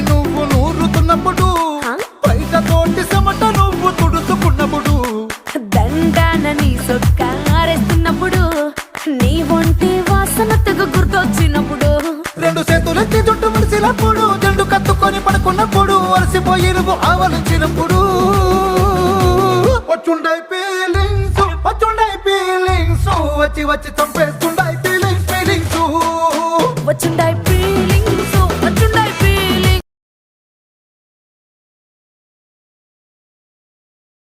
నువ్వు నూరుతున్నప్పుడు బయట తోటి చెమట నువ్వు తుడుచుకున్నప్పుడు దండాన నీ సొక్కారేస్తున్నప్పుడు నీ ఒంటి వాసన తెగ గుర్తొచ్చినప్పుడు రెండు చేతులెత్తి చుట్టు మలిసినప్పుడు జండు కత్తుకొని పడుకున్నప్పుడు అలసిపోయి నువ్వు ఆవలించినప్పుడు వచ్చుండై ఫీలింగ్స్ వచ్చి వచ్చి చంపేస్తుండ